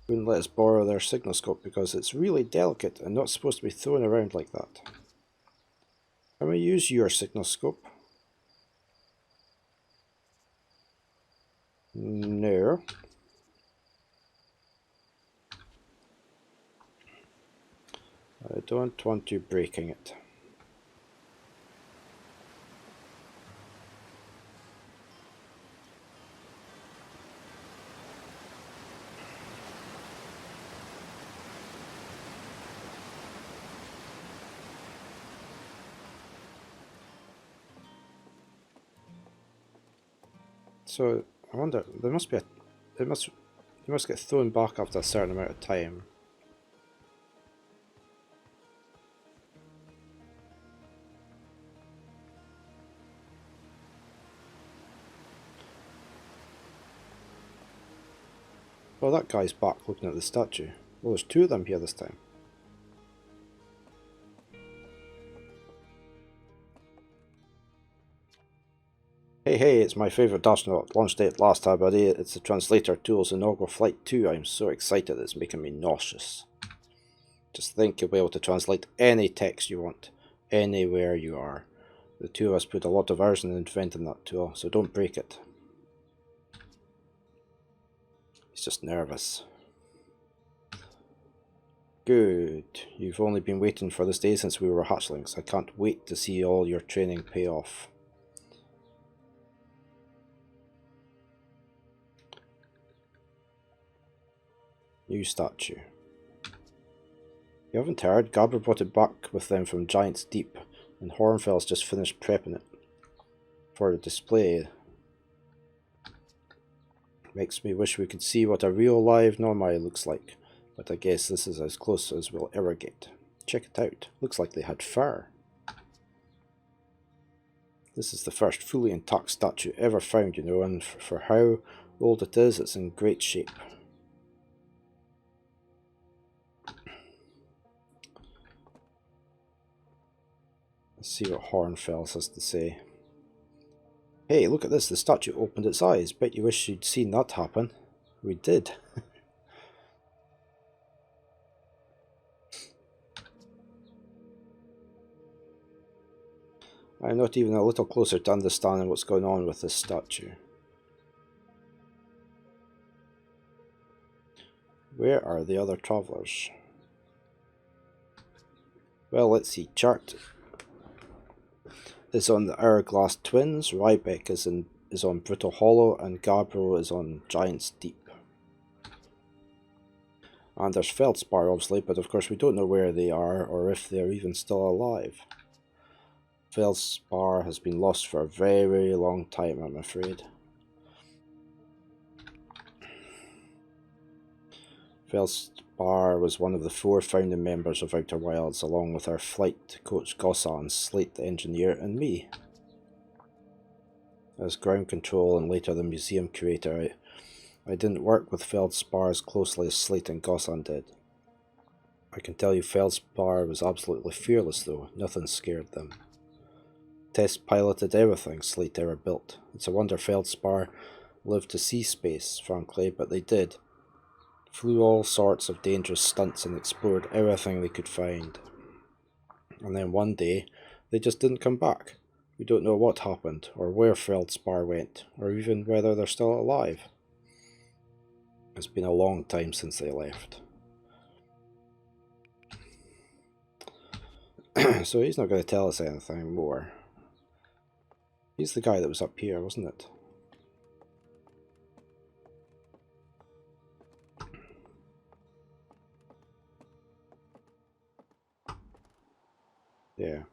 Wouldn't let us borrow their signalscope because it's really delicate and not supposed to be thrown around like that. Can we use your signalscope? No. I don't want you breaking it. So I wonder, there must be you must get thrown back after a certain amount of time. Well, that guy's back looking at the statue. Well, there's two of them here this time. Hey, it's my favourite astronaut. Launch date last time, buddy. It's the translator tool's inaugural flight 2. I'm so excited it's making me nauseous. Just think you'll be able to translate any text you want, anywhere you are. The two of us put a lot of hours in inventing that tool, so don't break it. He's just nervous. Good. You've only been waiting for this day since we were hatchlings. I can't wait to see all your training pay off. New statue. You haven't heard? Gabra brought it back with them from Giant's Deep, and Hornfels just finished prepping it for the display. Makes me wish we could see what a real live Nomai looks like, but I guess this is as close as we'll ever get. Check it out. Looks like they had fur. This is the first fully intact statue ever found, you know, and for how old it is, it's in great shape. Let's see what Hornfels has to say. Hey, look at this. The statue opened its eyes. Bet you wish you'd seen that happen. We did. I'm not even a little closer to understanding what's going on with this statue. Where are the other travellers? Well, let's see. Chart is on the Hourglass Twins, Rybeck is on Brittle Hollow, and Gabbro is on Giant's Deep. And there's Feldspar, obviously, but of course we don't know where they are or if they're even still alive. Feldspar has been lost for a very long time, I'm afraid. Feldspar was one of the 4 founding members of Outer Wilds, along with our flight coach Gossan, Slate the engineer, and me. As ground control and later the museum curator, I didn't work with Feldspar as closely as Slate and Gossan did. I can tell you Feldspar was absolutely fearless though, nothing scared them. Test piloted everything Slate ever built. It's a wonder Feldspar lived to see space, frankly, but they did. Flew all sorts of dangerous stunts and explored everything they could find. And then one day, they just didn't come back. We don't know what happened, or where Feldspar went, or even whether they're still alive. It's been a long time since they left. So he's not going to tell us anything more. He's the guy that was up here, wasn't it? Yeah.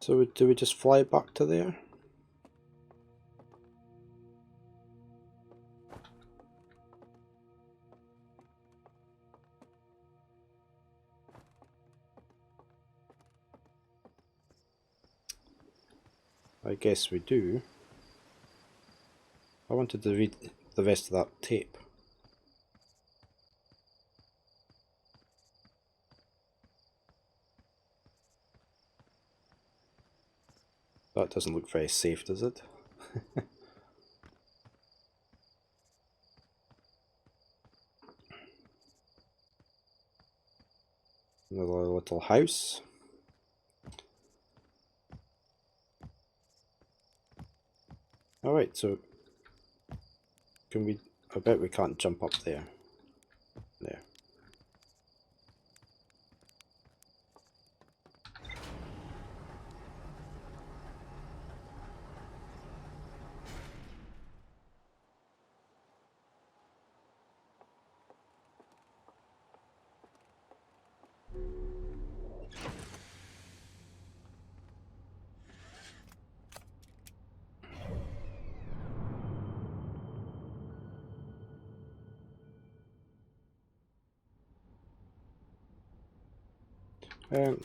So do we just fly back to there? I guess we do. I wanted to read the rest of that tape. That doesn't look very safe, does it? Another little house. Alright, so can we... I bet we can't jump up there. There.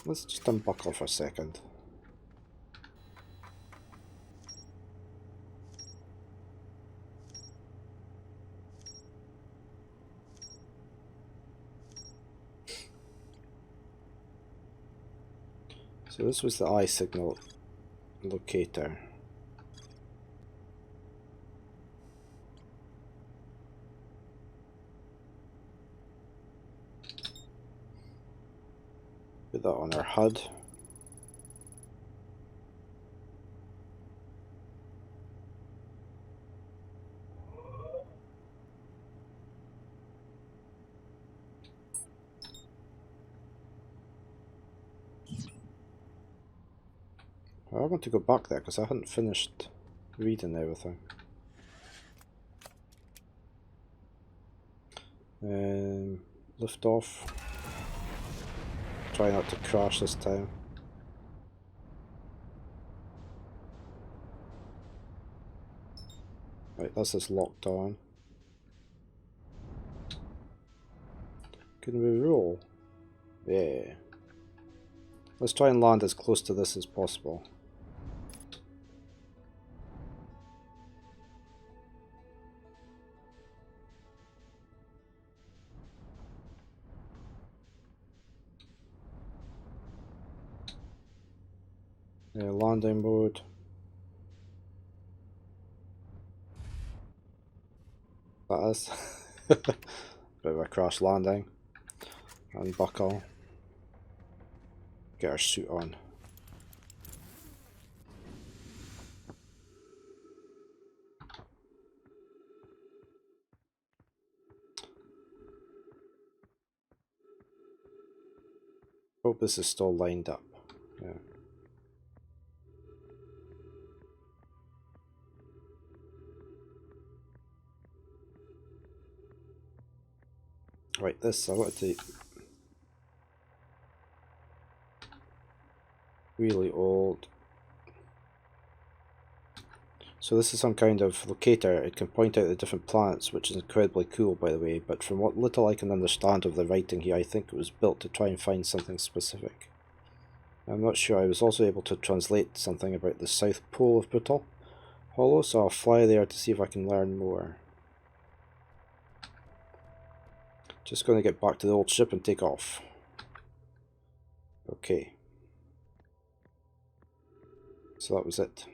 Let's just unbuckle for a second. So this was the eye signal locator. Put that on our HUD. I want to go back there because I hadn't finished reading everything. Lift off. Try not to crash this time. Right, that's just locked on. Can we roll? Yeah. Let's try and land as close to this as possible. Landing mode. That is. Bit of a crash landing. Unbuckle. Get our suit on. Hope this is still lined up. Yeah. Right, this I wanted to really old. So this is some kind of locator. It can point out the different planets, which is incredibly cool, by the way, but from what little I can understand of the writing here, I think it was built to try and find something specific. I'm not sure. I was also able to translate something about the South Pole of Brittle Hollow, so I'll fly there to see if I can learn more. Just going to get back to the old ship and take off. Okay. So that was it.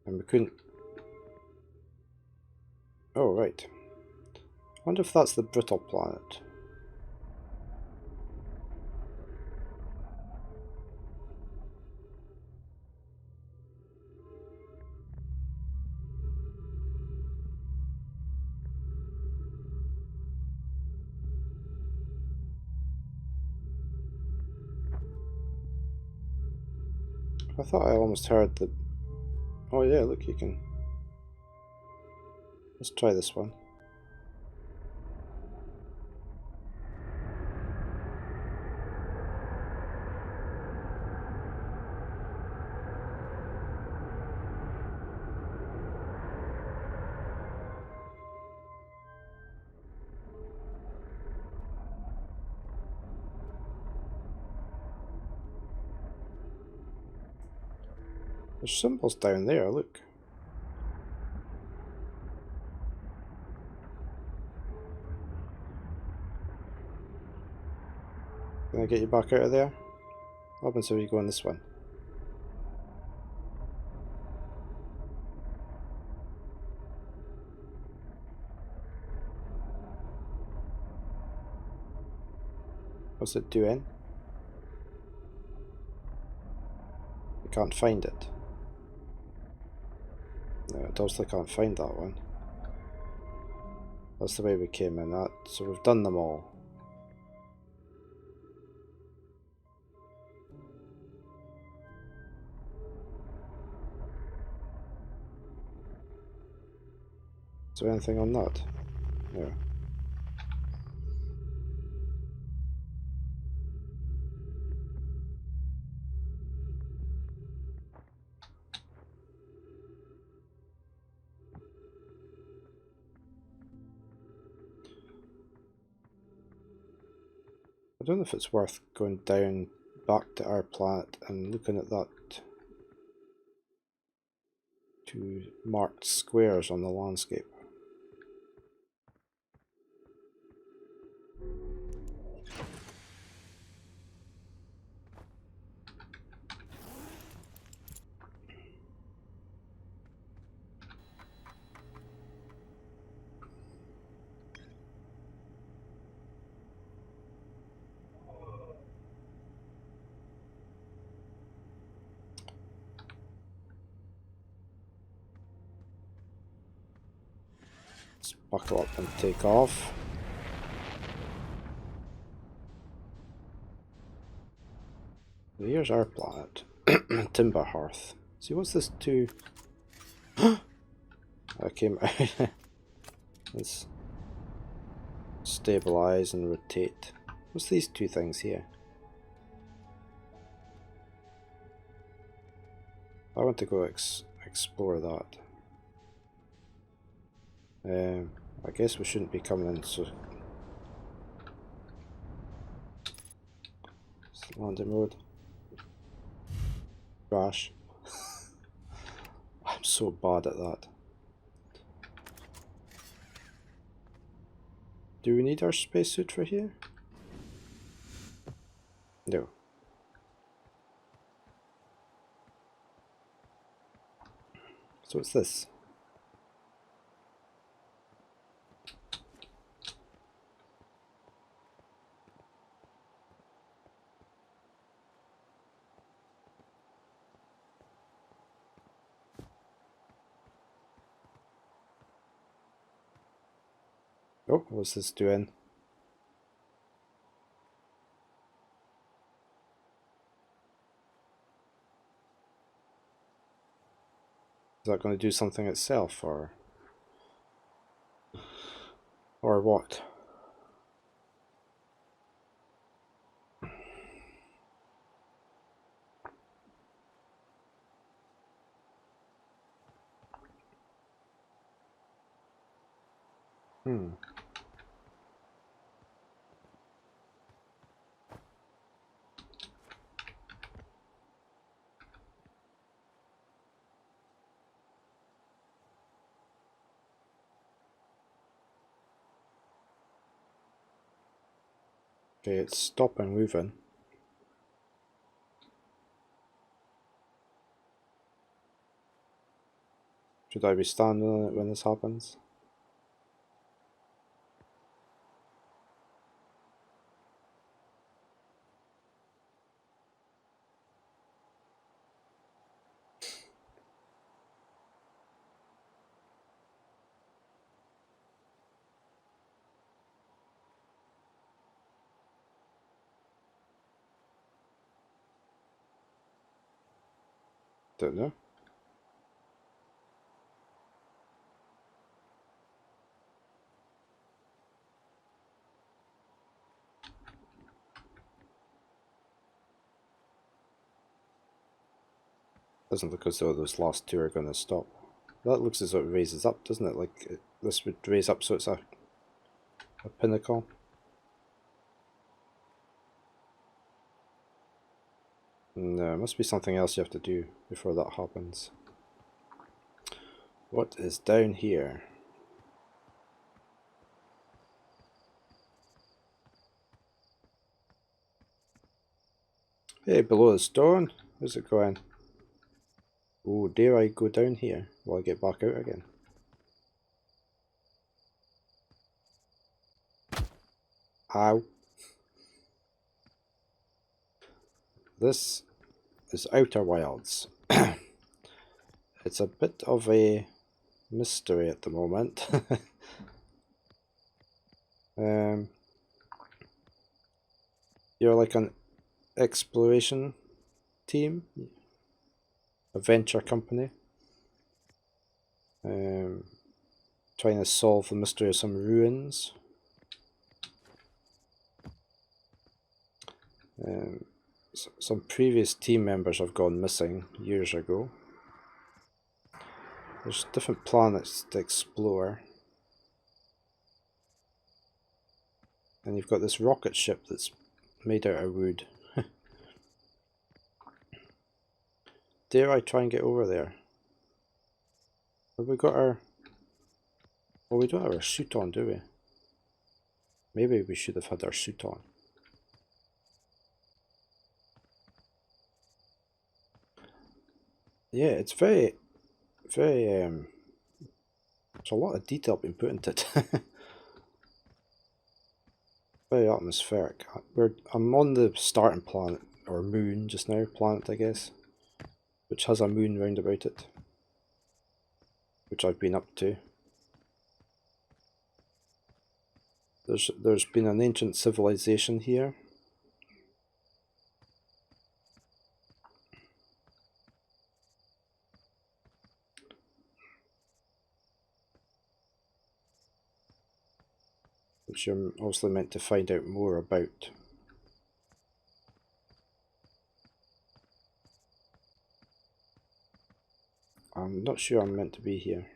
And we couldn't... Oh, right. I wonder if that's the Brittle planet. I thought I almost heard the... Oh yeah, look, you can... Let's try this one. There's symbols down there, look. Can I get you back out of there? What happens if you go on this one? What's it doing? I can't find it. No, it obviously can't find that one. That's the way we came in that. So we've done them all. Is there anything on that? No. I don't know if it's worth going down back to our planet and looking at that two marked squares on the landscape. Let's buckle up and take off. Here's our planet. Timber Hearth. See, what's this two? I came out. Let's stabilize and rotate. What's these two things here? I want to go explore that. I guess we shouldn't be coming in so. Landing mode. Crash. I'm so bad at that. Do we need our spacesuit for here? No. So what's this? Oh, what's this doing? Is that going to do something itself, or what? Okay, it's stopping moving. Should I be standing on it when this happens? Don't know. Doesn't look as though those last two are going to stop. That looks as though it raises up, doesn't it? Like this would raise up, so it's a pinnacle. No, it must be something else you have to do before that happens. What is down here? Hey, below the stone. How's it going? Oh, dare I go down here? Will I get back out again? Ow. this is Outer Wilds. It's a bit of a mystery at the moment. You're like an exploration team, a venture company, trying to solve the mystery of some ruins. Some previous team members have gone missing years ago. There's different planets to explore. And you've got this rocket ship that's made out of wood. Dare I try and get over there? Have we got our... Well, we don't have our suit on, do we? Maybe we should have had our suit on. Yeah, it's very... There's a lot of detail being put into it. Very atmospheric. I'm on the starting planet, or moon just now, planet I guess, which has a moon round about it, which I've been up to. There's been an ancient civilization here. Which you're obviously meant to find out more about. I'm not sure I'm meant to be here.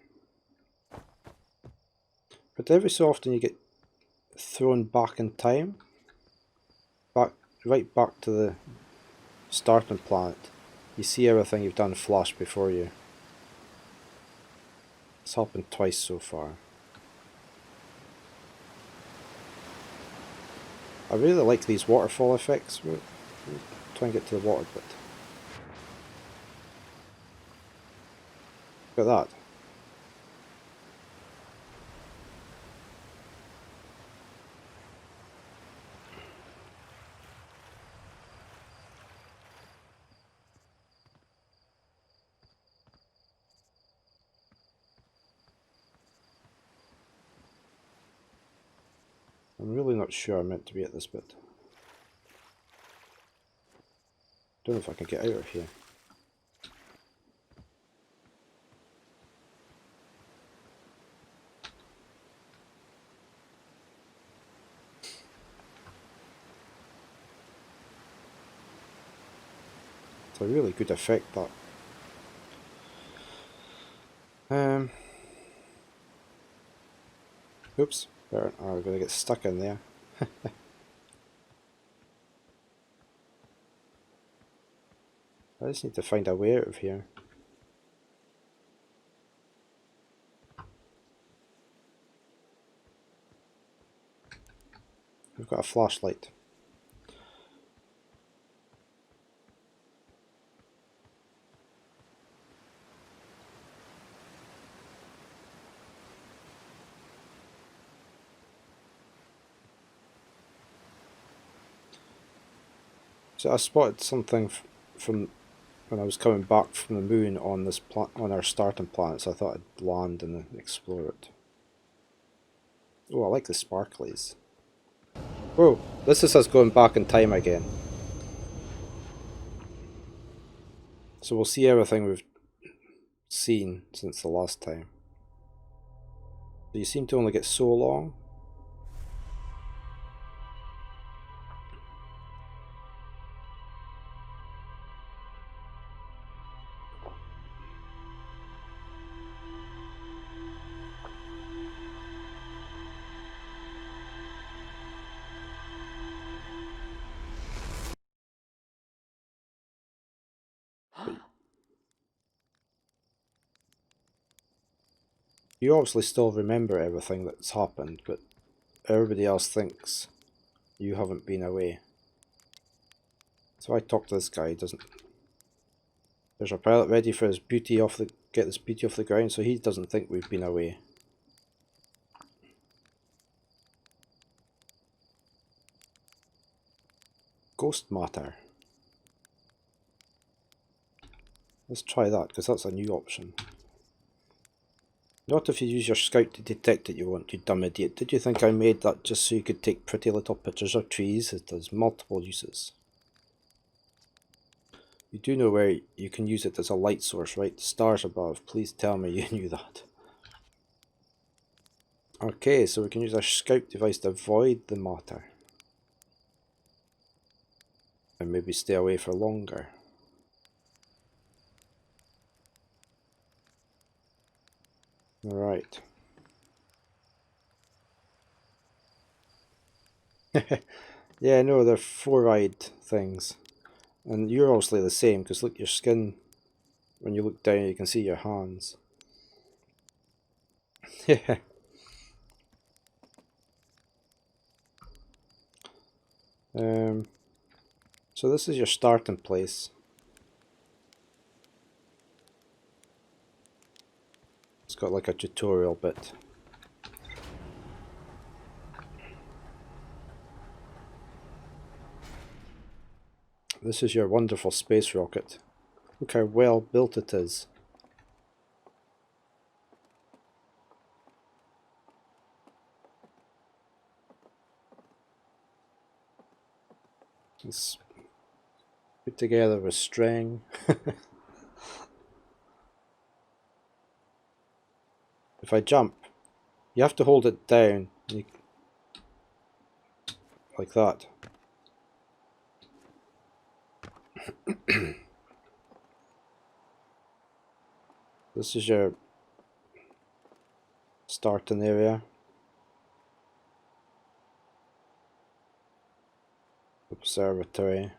But every so often you get thrown back in time. Right back to the starting planet. You see everything you've done flash before you. It's happened twice so far. I really like these waterfall effects. We'll try and get to the water bit. Look at that. I'm really not sure I'm meant to be at this bit. Don't know if I can get out of here. It's a really good effect, that. Oops. Oh, we're going to get stuck in there. I just need to find a way out of here. We've got a flashlight. So I spotted something from when I was coming back from the moon on this on our starting planet, so I thought I'd land and explore it. Oh, I like the sparklies. Whoa, this is us going back in time again. So we'll see everything we've seen since the last time. You seem to only get so long. You obviously still remember everything that's happened, but everybody else thinks you haven't been away. So I talk to this guy, he doesn't... There's our pilot ready for his beauty off the... get this beauty off the ground, so he doesn't think we've been away. Ghost matter. Let's try that, because that's a new option. Not if you use your scout to detect that you want, you dumb idiot. Did you think I made that just so you could take pretty little pictures of trees? It has multiple uses. You do know where you can use it as a light source, right? The stars above. Please tell me you knew that. Okay, so we can use our scout device to avoid the matter. And maybe stay away for longer. Right. Yeah, no, they're 4-eyed things. And you're obviously the same, because look, your skin, when you look down, you can see your hands. Yeah. So this is your starting place. It's got like a tutorial bit. This is your wonderful space rocket. Look how well built it is. It's put together with string. If I jump, you have to hold it down like that. This is your starting area. Observatory.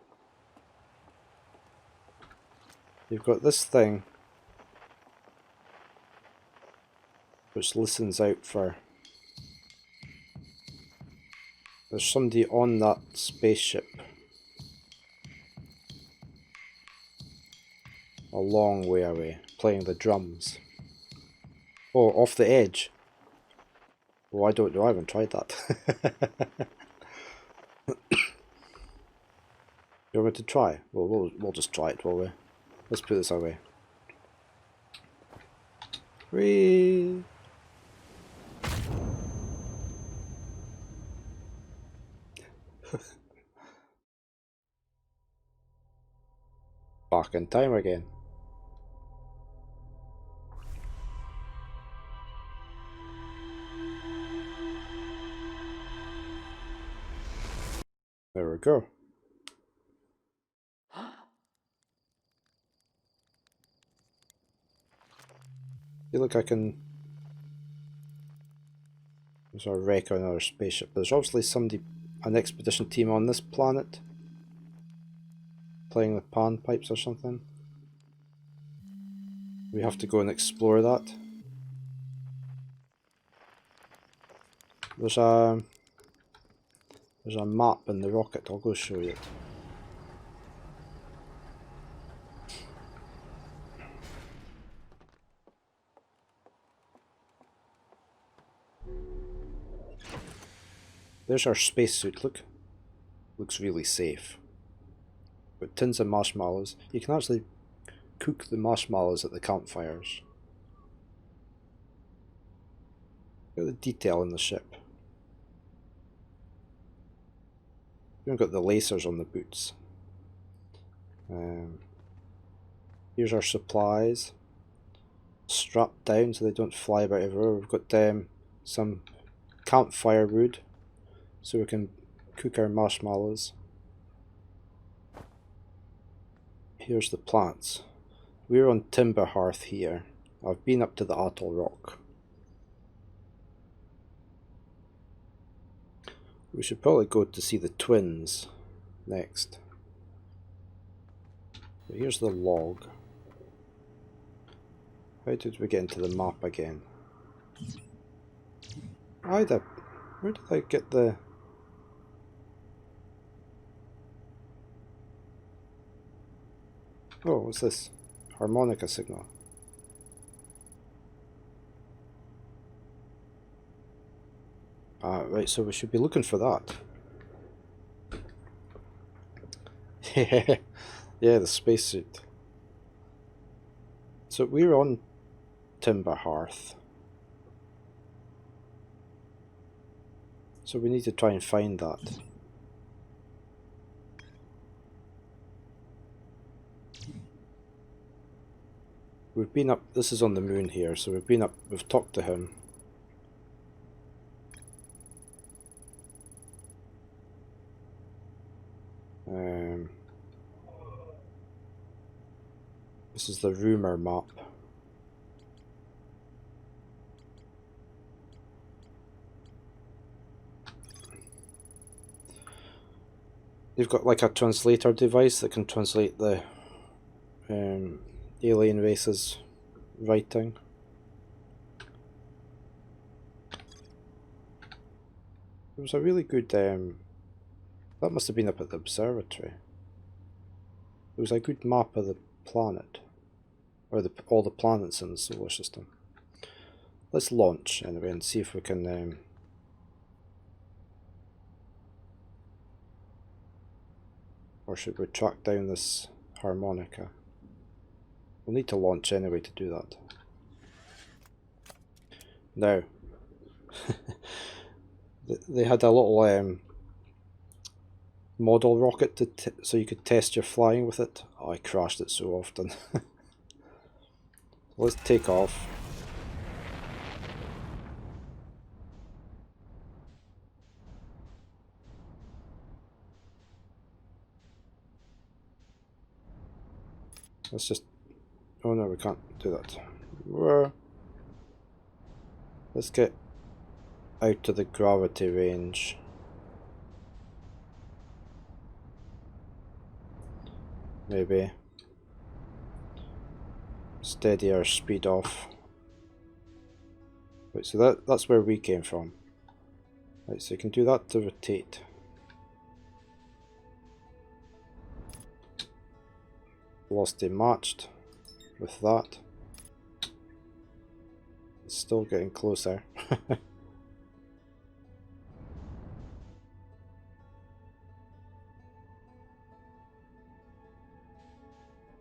You've got this thing which listens out for... There's somebody on that spaceship. A long way away, playing the drums. Oh, off the edge. Oh, I don't know, I haven't tried that. You want me to try? Well, we'll just try it, will we? Let's put this away. Whee! Back in time again. There we go. Feel like I can... There's a wreck on another spaceship. There's obviously somebody, an expedition team on this planet, playing the panpipes or something. We have to go and explore that. There's a map in the rocket. I'll go show you it. There's our spacesuit, look. Looks really safe. Got tins of marshmallows. You can actually cook the marshmallows at the campfires. Look at the detail in the ship. We've got the lasers on the boots. Here's our supplies. Strapped down so they don't fly about everywhere. We've got some campfire wood so we can cook our marshmallows. Here's the plants. We're on Timber Hearth here. I've been up to the Atoll Rock. We should probably go to see the twins next. But here's the log. How did we get into the map again? Where did I get the... Oh, what's this? Harmonica signal. Right, so we should be looking for that. Yeah, the spacesuit. So we're on Timber Hearth. So we need to try and find that. We've been up, this is on the moon here, so we've been up, we've talked to him. This is the rumour map. You've got like a translator device that can translate the alien race's writing. It was a really good, that must have been up at the observatory. It was a good map of the planet, or all the planets in the solar system. Let's launch anyway and see if we can or should we track down this harmonica? We'll need to launch anyway to do that. Now, they had a little model rocket so you could test your flying with it. Oh, I crashed it so often. Let's take off. Let's just... oh no, we can't do that. Let's get out of the gravity range. Maybe. Steady our speed off. Right, so that's where we came from. Right, so you can do that to rotate. Velocity matched with that. It's still getting closer.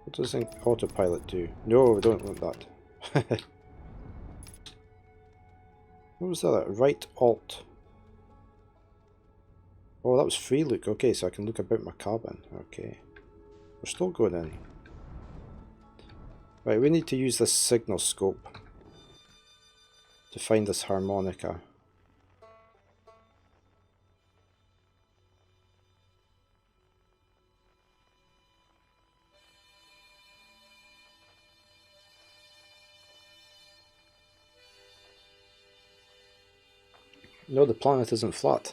What does autopilot do? No, we don't want that. What was that? Right alt. Oh, that was free look. Okay, so I can look about my cabin. Okay. We're still going in. Right, we need to use this signal scope to find this harmonica. No, the planet isn't flat.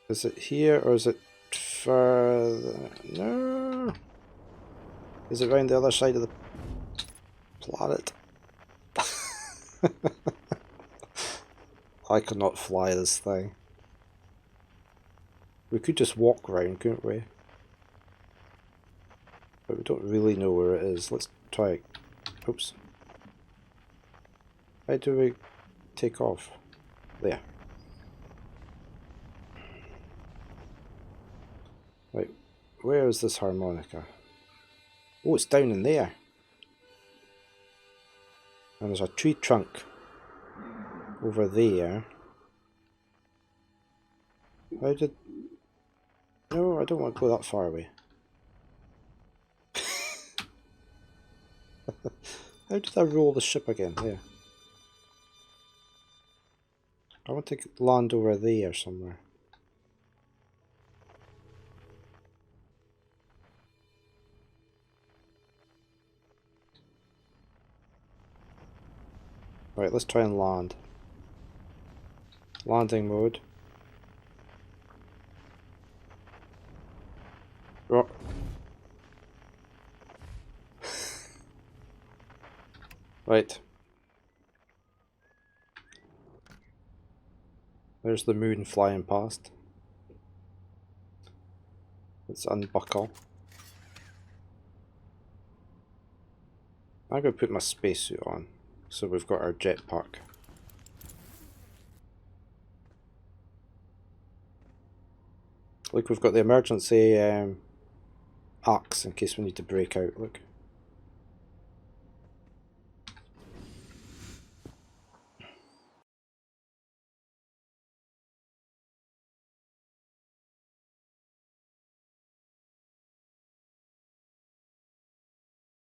Is it here or is it further? No. Is it around the other side of the planet? I cannot fly this thing. We could just walk around, couldn't we? But we don't really know where it is. Let's try it. Oops. How do we take off? There. Right, where is this harmonica? Oh, it's down in there. And there's a tree trunk over there. How did... no, I don't want to go that far away. How did I roll the ship again? There. I want to land over there somewhere. Right, let's try and land. Landing mode. Oh. Right. There's the moon flying past. Let's unbuckle. I'm going to put my spacesuit on, so we've got our jetpack. Look, we've got the emergency arcs in case we need to break out. Look.